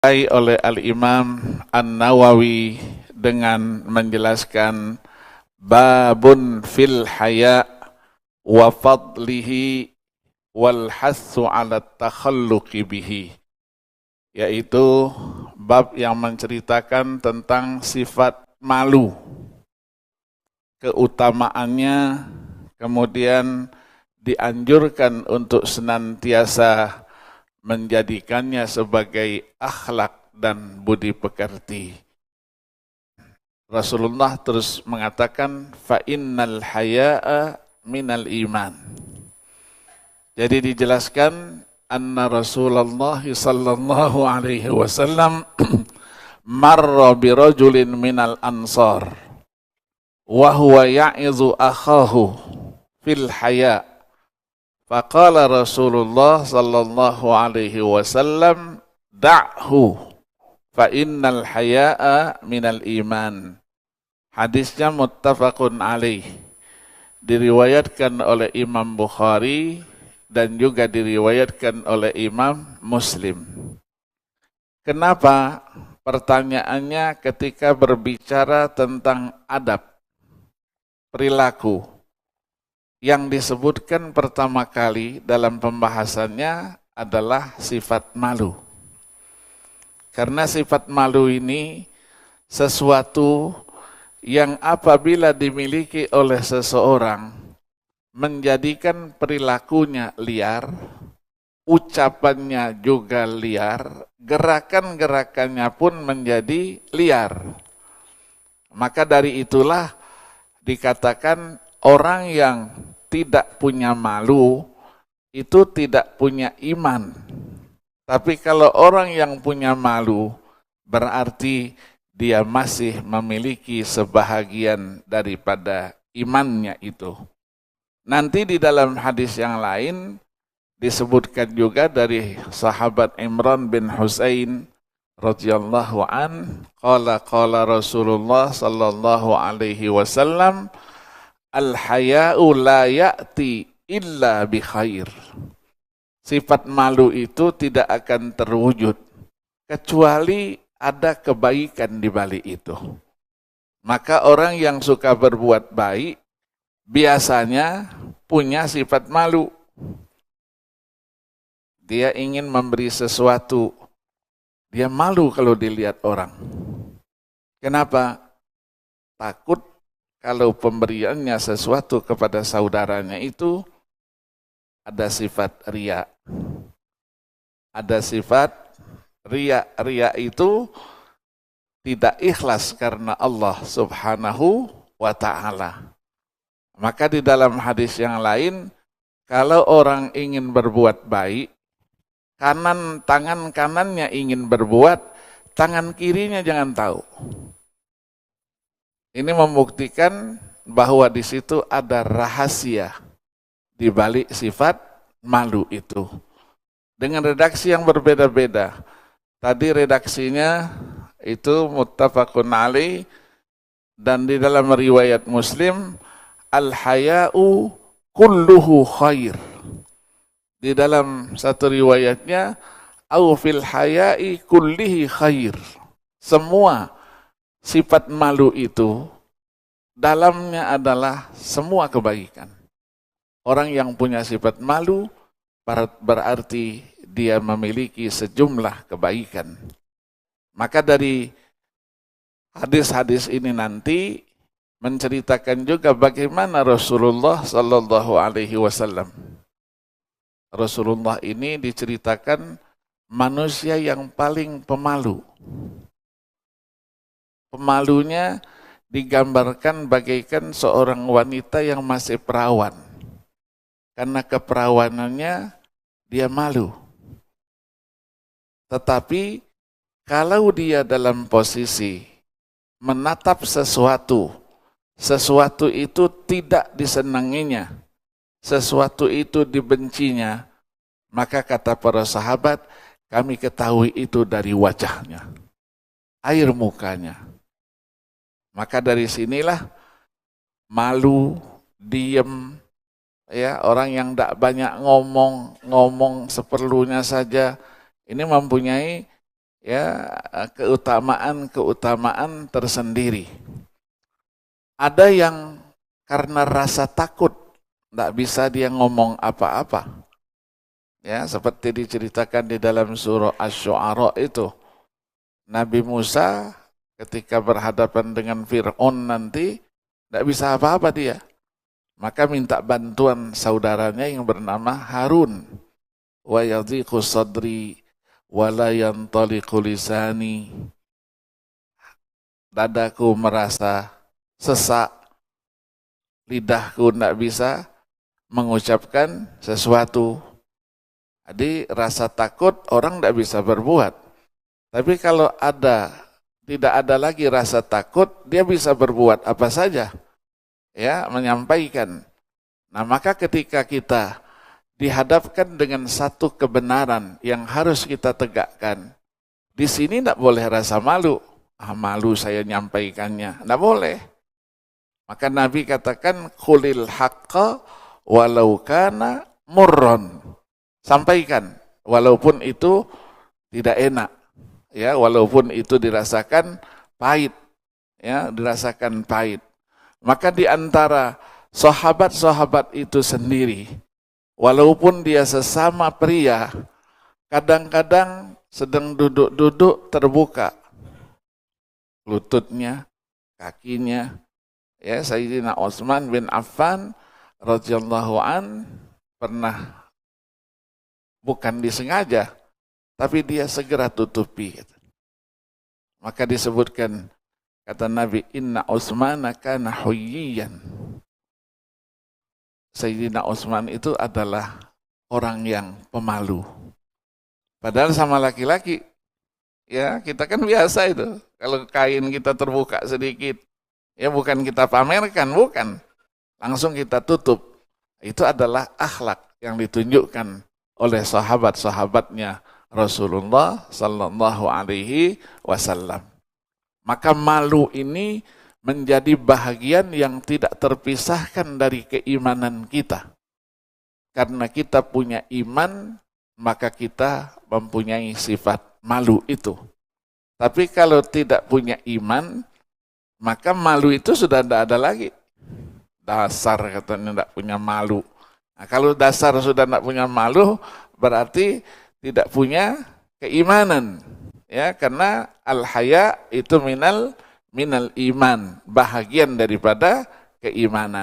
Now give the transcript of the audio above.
oleh Al-Imam An-Nawawi dengan menjelaskan babun fil haya wa fadlihi wal hassu ala takhalluqi bihi, yaitu bab yang menceritakan tentang sifat malu, keutamaannya, kemudian dianjurkan untuk senantiasa menjadikannya sebagai akhlak dan budi pekerti. Rasulullah terus mengatakan fa innal haya'a minal iman. Jadi dijelaskan anna Rasulullah sallallahu alaihi wasallam marra bi rajulin minal ansar wa huwa ya'izu akhahu fil haya'. Faqala Rasulullah sallallahu alaihi wasallam da'hu fa innal haya'a minal iman. Hadisnya muttafaqun alaih, diriwayatkan oleh Imam Bukhari dan juga diriwayatkan oleh Imam Muslim. Kenapa? Pertanyaannya ketika berbicara tentang adab, perilaku, yang disebutkan pertama kali dalam pembahasannya adalah sifat malu. Karena sifat malu ini sesuatu yang apabila dimiliki oleh seseorang menjadikan perilakunya liar, ucapannya juga liar, gerakan-gerakannya pun menjadi liar. Maka dari itulah dikatakan orang yang tidak punya malu itu tidak punya iman. Tapi kalau orang yang punya malu berarti dia masih memiliki sebahagian daripada imannya itu. Nanti di dalam hadis yang lain disebutkan juga dari sahabat Imran bin Husain radhiyallahu an, qala Rasulullah sallallahu alaihi wasallam, al-haya'u la ya'ti illa bi khair. Sifat malu itu tidak akan terwujud kecuali ada kebaikan di balik itu. Maka orang yang suka berbuat baik biasanya punya sifat malu. Dia ingin memberi sesuatu, dia malu kalau dilihat orang. Kenapa? Takut kalau pemberiannya sesuatu kepada saudaranya itu ada sifat riya. Ada sifat riya. Riya itu tidak ikhlas karena Allah subhanahu wa ta'ala. Maka di dalam hadis yang lain, kalau orang ingin berbuat baik, tangan kanannya ingin berbuat, tangan kirinya jangan tahu. Ini membuktikan bahwa di situ ada rahasia di balik sifat malu itu. Dengan redaksi yang berbeda-beda. Tadi redaksinya itu muttafaqun alaih, dan di dalam riwayat Muslim al-haya'u kulluhu khair. Di dalam satu riwayatnya au fil haya'i kullihi khair. Semua sifat malu itu dalamnya adalah semua kebaikan. Orang yang punya sifat malu berarti dia memiliki sejumlah kebaikan. Maka dari hadis-hadis ini nanti menceritakan juga bagaimana Rasulullah sallallahu alaihi wasallam. Rasulullah ini diceritakan manusia yang paling pemalu. Pemalunya digambarkan bagaikan seorang wanita yang masih perawan. Karena keperawanannya dia malu. Tetapi kalau dia dalam posisi menatap sesuatu itu tidak disenanginya, sesuatu itu dibencinya, maka kata para sahabat, kami ketahui itu dari wajahnya, air mukanya. Maka dari sinilah malu, diem, ya, orang yang tidak banyak ngomong seperlunya saja, ini mempunyai ya keutamaan tersendiri. Ada yang karena rasa takut tidak bisa dia ngomong apa-apa. Ya, seperti diceritakan di dalam surah Asy-Syu'ara itu. Nabi Musa ketika berhadapan dengan Fir'aun nanti tidak bisa apa-apa dia. Maka minta bantuan saudaranya yang bernama Harun. Wa yadhiqu sadri wa la yantaliqu lisani. Dadaku merasa sesak, lidahku tidak bisa mengucapkan sesuatu. Jadi rasa takut orang tidak bisa berbuat. Tapi kalau tidak ada lagi rasa takut, dia bisa berbuat apa saja. Ya, menyampaikan. Nah, maka ketika kita dihadapkan dengan satu kebenaran yang harus kita tegakkan, di sini tidak boleh rasa malu. Malu saya nyampaikannya. Tidak boleh. Maka Nabi katakan, qulil haqqa walau kana murron. Sampaikan, walaupun itu tidak enak. Ya, walaupun itu dirasakan pahit. Ya, dirasakan pahit. Maka di antara sahabat-sahabat itu sendiri, walaupun dia sesama pria, kadang-kadang sedang duduk-duduk terbuka lututnya, kakinya. Ya, Sayyidina Utsman bin Affan radhiyallahu an pernah, bukan disengaja, tapi dia segera tutupi. Maka disebutkan, kata Nabi, inna Utsmana kana huyyiyan. Sayyidina Utsman itu adalah orang yang pemalu. Padahal sama laki-laki, ya kita kan biasa itu. Kalau kain kita terbuka sedikit, ya bukan kita pamerkan, bukan. Langsung kita tutup. Itu adalah akhlak yang ditunjukkan oleh sahabat-sahabatnya Rasulullah sallallahu alaihi wasallam. Maka malu ini menjadi bahagian yang tidak terpisahkan dari keimanan kita. Karena kita punya iman, maka kita mempunyai sifat malu itu. Tapi kalau tidak punya iman, maka malu itu sudah tidak ada lagi. Dasar katanya tidak punya malu. Nah, kalau dasar sudah tidak punya malu, berarti tidak punya keimanan. Ya, karena al-haya itu minal iman, bahagian daripada keimanan.